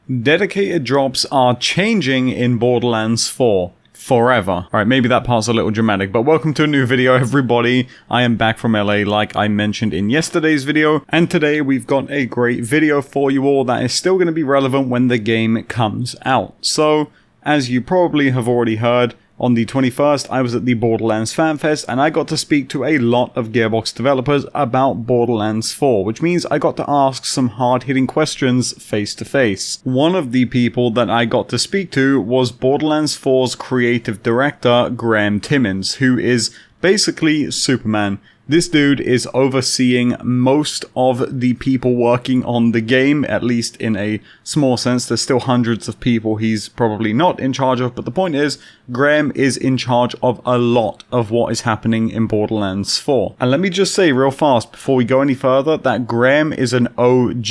Dedicated drops are changing in Borderlands 4. Forever. Alright, maybe that part's a little dramatic, but welcome to a new video, everybody. I am back from LA like I mentioned in yesterday's video, and today we've got a great video for you all that is still going to be relevant when the game comes out. So, as you probably have already heard, on the 21st, I was at the Borderlands Fan Fest, and I got to speak to a lot of Gearbox developers about Borderlands 4, which means I got to ask some hard-hitting questions face to face. One of the people that I got to speak to was Borderlands 4's creative director, Graeme Timmins, who is basically Superman. This dude is overseeing most of the people working on the game, at least in a small sense. There's still hundreds of people he's probably not in charge of, but the point is, Graeme is in charge of a lot of what is happening in Borderlands 4. And let me just say real fast, before we go any further, that Graeme is an OG.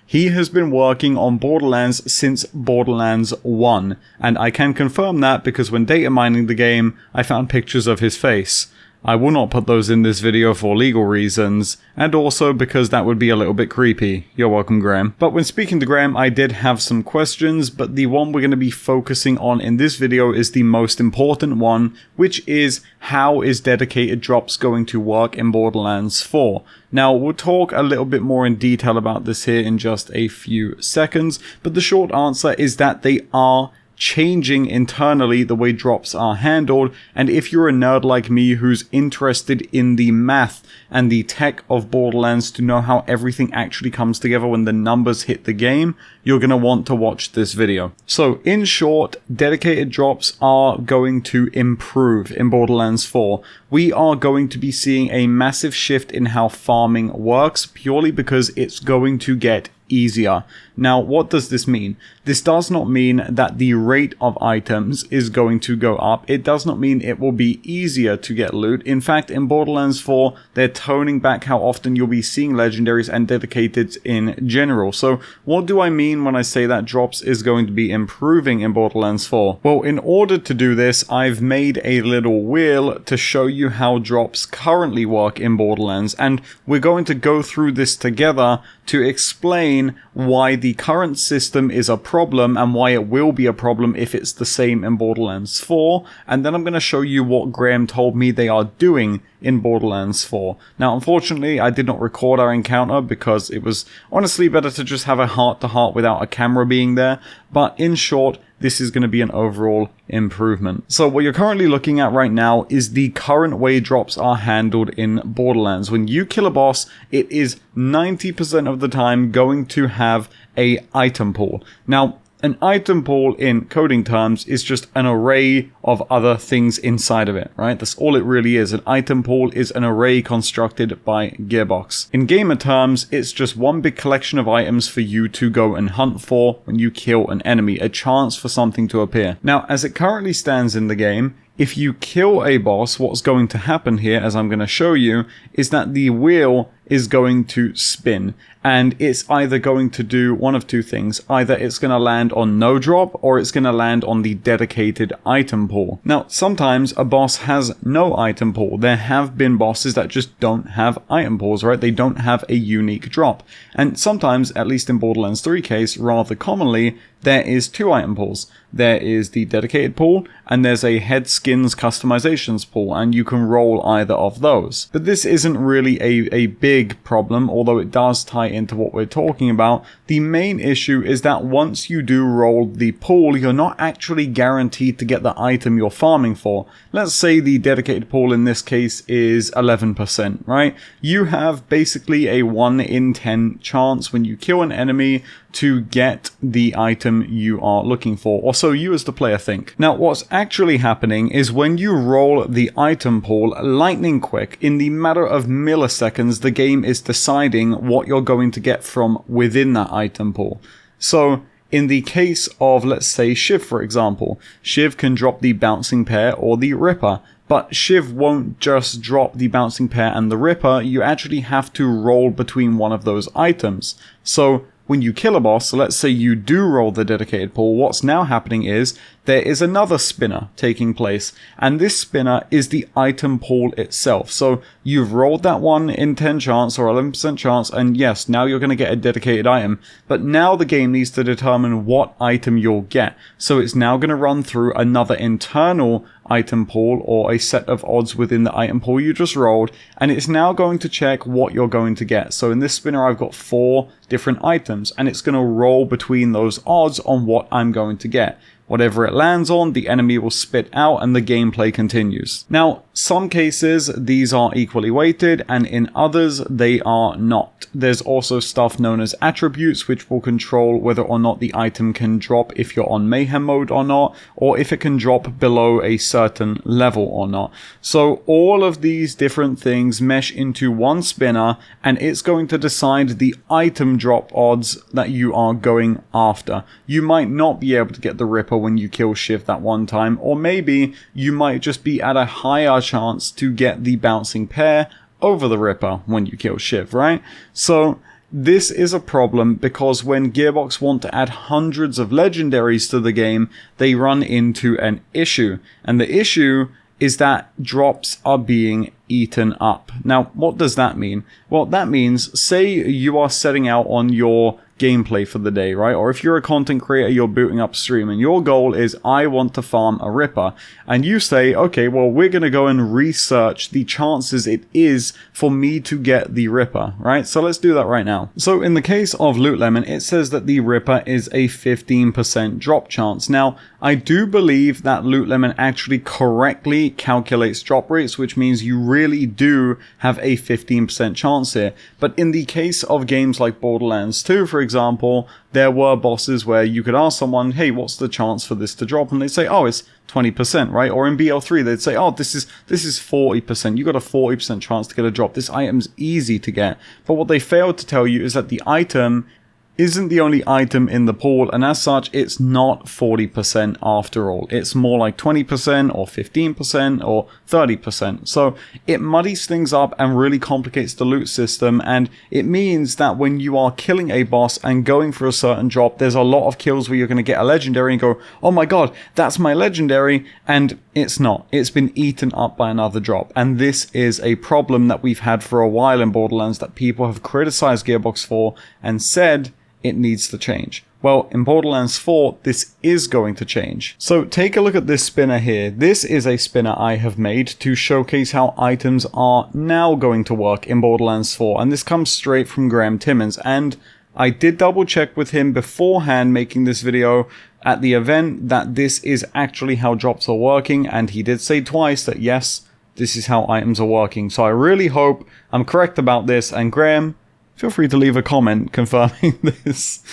He has been working on Borderlands since Borderlands 1, and I can confirm that because when data mining the game, I found pictures of his face. I will not put those in this video for legal reasons, and also because that would be a little bit creepy. You're welcome, Graeme. But when speaking to Graeme, I did have some questions, but the one we're going to be focusing on in this video is the most important one, which is how is dedicated drops going to work in Borderlands 4? Now, we'll talk a little bit more in detail about this here in just a few seconds, but the short answer is that they are changing internally the way drops are handled, and if you're a nerd like me who's interested in the math and the tech of Borderlands to know how everything actually comes together when the numbers hit the game, you're going to want to watch this video. So, in short, dedicated drops are going to improve in Borderlands 4. We are going to be seeing a massive shift in how farming works, purely because it's going to get easier. Now, what does this mean? This does not mean that the rate of items is going to go up. It does not mean it will be easier to get loot. In fact, in Borderlands 4, they're toning back how often you'll be seeing legendaries and dedicateds in general. So, what do I mean when I say that drops is going to be improving in Borderlands 4? Well, in order to do this, I've made a little wheel to show you how drops currently work in Borderlands, and we're going to go through this together to explain why the current system is a problem and why it will be a problem if it's the same in Borderlands 4, and then I'm going to show you what Graeme told me they are doing in Borderlands 4. Now, unfortunately, I did not record our encounter because it was honestly better to just have a heart-to-heart without a camera being there, but in short, this is going to be an overall improvement. So what you're currently looking at right now is the current way drops are handled in Borderlands. When you kill a boss, it is 90% of the time going to have a item pool. Now, an item pool in coding terms is just an array of other things inside of it, right? That's all it really is. An item pool is an array constructed by Gearbox. In gamer terms, it's just one big collection of items for you to go and hunt for when you kill an enemy, a chance for something to appear. Now, as it currently stands in the game, if you kill a boss, what's going to happen here, as I'm going to show you, is that the wheel is going to spin, and it's either going to do one of two things. Either it's going to land on no drop, or it's going to land on the dedicated item pool. Now, sometimes a boss has no item pool. There have been bosses that just don't have item pools, right? They don't have a unique drop. And sometimes, at least in Borderlands 3 case, rather commonly, there is two item pools. There is the dedicated pool, and there's a head skins customizations pool, and you can roll either of those. But this isn't really a big problem, although it does tie into what we're talking about. The main issue is that once you do roll the pool, you're not actually guaranteed to get the item you're farming for. Let's say the dedicated pool in this case is 11%, right? You have basically a 1 in 10 chance when you kill an enemy to get the item you are looking for, or so you as the player think. Now, what's actually happening is when you roll the item pool lightning quick, in the matter of milliseconds, the game is deciding what you're going to get from within that item pool. So, in the case of, let's say, Shiv, for example, Shiv can drop the bouncing pair or the Ripper, but Shiv won't just drop the bouncing pair and the Ripper, you actually have to roll between one of those items. So, when you kill a boss, so let's say you do roll the dedicated pool, what's now happening is there is another spinner taking place, and this spinner is the item pool itself. So you've rolled that one in 10 chance or 11% chance, and yes, now you're going to get a dedicated item, but now the game needs to determine what item you'll get. So it's now going to run through another internal item pool, or a set of odds within the item pool you just rolled, and it's now going to check what you're going to get. So in this spinner I've got 4 different items, and it's going to roll between those odds on what I'm going to get. Whatever it lands on, the enemy will spit out and the gameplay continues. Now, some cases these are equally weighted, and in others they are not. There's also stuff known as attributes, which will control whether or not the item can drop if you're on Mayhem mode or not, or if it can drop below a certain level or not. So all of these different things mesh into one spinner, and it's going to decide the item drop odds that you are going after. You might not be able to get the Ripper when you kill Shiv that one time, or maybe you might just be at a higher chance to get the bouncing pair over the Ripper when you kill Shiv, right? So this is a problem, because when Gearbox want to add hundreds of legendaries to the game, they run into an issue, and the issue is that drops are being eaten up. Now, what does that mean? Well, that means, say you are setting out on your gameplay for the day, right? Or if you're a content creator, you're booting up stream and your goal is, I want to farm a Ripper, and you say, okay, well, we're going to go and research the chances it is for me to get the Ripper, right? So let's do that right now. So in the case of Loot Lemon, it says that the Ripper is a 15% drop chance. Now, I do believe that Loot Lemon actually correctly calculates drop rates, which means you really do have a 15% chance here. But in the case of games like Borderlands 2, for example, there were bosses where you could ask someone, hey, what's the chance for this to drop? And they'd say, oh, it's 20%, right? Or in BL3, they'd say, oh, this is 40%. You got a 40% chance to get a drop. This item's easy to get. But what they failed to tell you is that the item isn't the only item in the pool, and as such, it's not 40% after all. It's more like 20% or 15% or 30%. So it muddies things up and really complicates the loot system, and it means that when you are killing a boss and going for a certain drop, there's a lot of kills where you're going to get a legendary and go, oh my god, that's my legendary, and it's not. It's been eaten up by another drop, and this is a problem that we've had for a while in Borderlands that people have criticized Gearbox for and said it needs to change. Well, in Borderlands 4, this is going to change. So take a look at this spinner here. This is a spinner I have made to showcase how items are now going to work in Borderlands 4, and this comes straight from Graeme Timmins, and I did double check with him beforehand making this video at the event that this is actually how drops are working, and he did say twice that yes, this is how items are working. So I really hope I'm correct about this, and Graeme, feel free to leave a comment confirming this,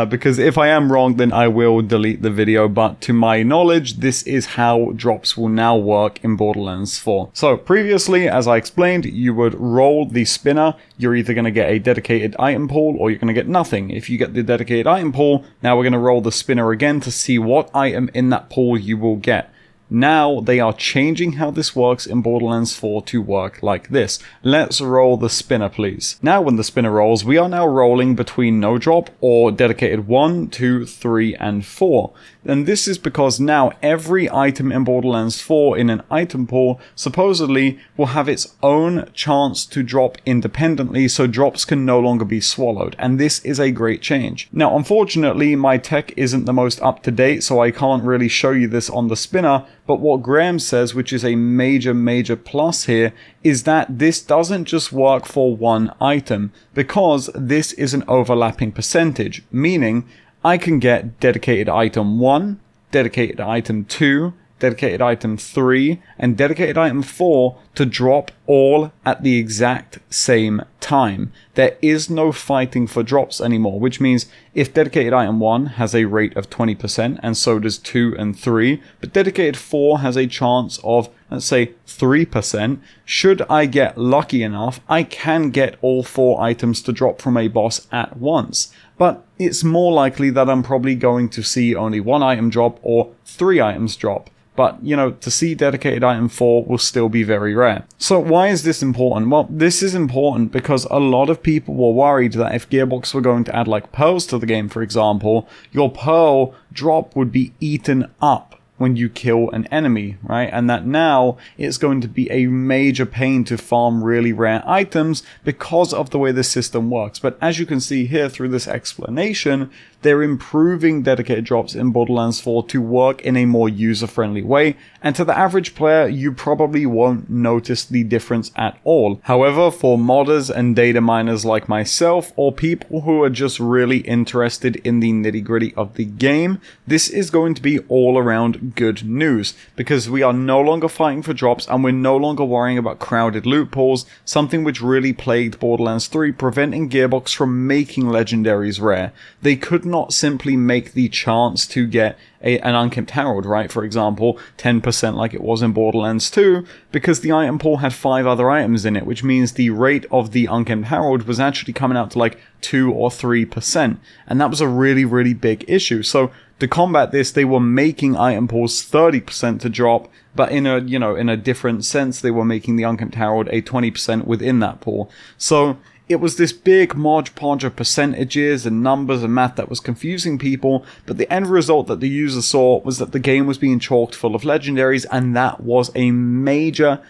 because if I am wrong, then I will delete the video, but to my knowledge, this is how drops will now work in Borderlands 4. So previously, as I explained, you would roll the spinner. You're either going to get a dedicated item pool, or you're going to get nothing. If you get the dedicated item pool, now we're going to roll the spinner again to see what item in that pool you will get. Now they are changing how this works in Borderlands 4 to work like this. Let's roll the spinner, please. Now when the spinner rolls, we are now rolling between no drop or dedicated 1, 2, 3, and 4. And this is because now every item in Borderlands 4 in an item pool supposedly will have its own chance to drop independently, so drops can no longer be swallowed, and this is a great change. Now unfortunately my tech isn't the most up to date, so I can't really show you this on the spinner, but what Graeme says, which is a major plus here, is that this doesn't just work for one item, because this is an overlapping percentage, meaning I can get dedicated item 1, dedicated item 2, dedicated item 3, and dedicated item 4 to drop all at the exact same time. There is no fighting for drops anymore, which means if dedicated item 1 has a rate of 20%, and so does 2 and 3, but dedicated 4 has a chance of, let's say, 3%, should I get lucky enough, I can get all 4 items to drop from a boss at once. But it's more likely that I'm probably going to see only 1 item drop or 3 items drop. but, you know, to see dedicated item 4 will still be very rare. So why is this important? Well, this is important because a lot of people were worried that if Gearbox were going to add like pearls to the game, for example, your pearl drop would be eaten up when you kill an enemy, right? And that now it's going to be a major pain to farm really rare items because of the way the system works. But as you can see here through this explanation, they're improving dedicated drops in Borderlands 4 to work in a more user-friendly way, and to the average player, you probably won't notice the difference at all. However, for modders and data miners like myself, or people who are just really interested in the nitty-gritty of the game, this is going to be all around good news, because we are no longer fighting for drops and we're no longer worrying about crowded loot pools, something which really plagued Borderlands 3, preventing Gearbox from making legendaries rare. They could not simply make the chance to get an Unkempt Herald, right? For example, 10% like it was in Borderlands 2, because the item pool had 5 other items in it, which means the rate of the Unkempt Herald was actually coming out to like 2 or 3%, and that was a really, really big issue. So to combat this, they were making item pools 30% to drop, but in a, you know, in a different sense, they were making the Unkempt Herald a 20% within that pool. So it was this big Mod Podge of percentages and numbers and math that was confusing people, but the end result that the user saw was that the game was being chalked full of legendaries, and that was a major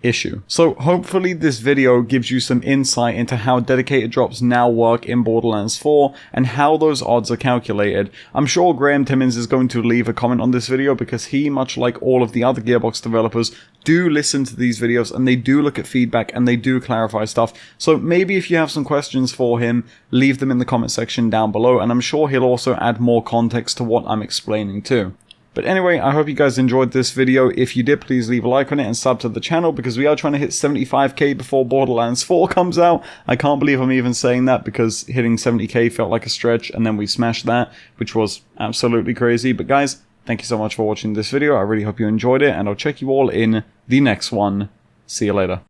issue. So hopefully this video gives you some insight into how dedicated drops now work in Borderlands 4 and how those odds are calculated. I'm sure Graeme Timmins is going to leave a comment on this video because he, much like all of the other Gearbox developers, do listen to these videos and they do look at feedback and they do clarify stuff. So maybe if you have some questions for him, leave them in the comment section down below, and I'm sure he'll also add more context to what I'm explaining too. But anyway, I hope you guys enjoyed this video. If you did, please leave a like on it and sub to the channel, because we are trying to hit 75k before Borderlands 4 comes out. I can't believe I'm even saying that, because hitting 70k felt like a stretch, and then we smashed that, which was absolutely crazy. But guys, thank you so much for watching this video. I really hope you enjoyed it, and I'll check you all in the next one. See you later.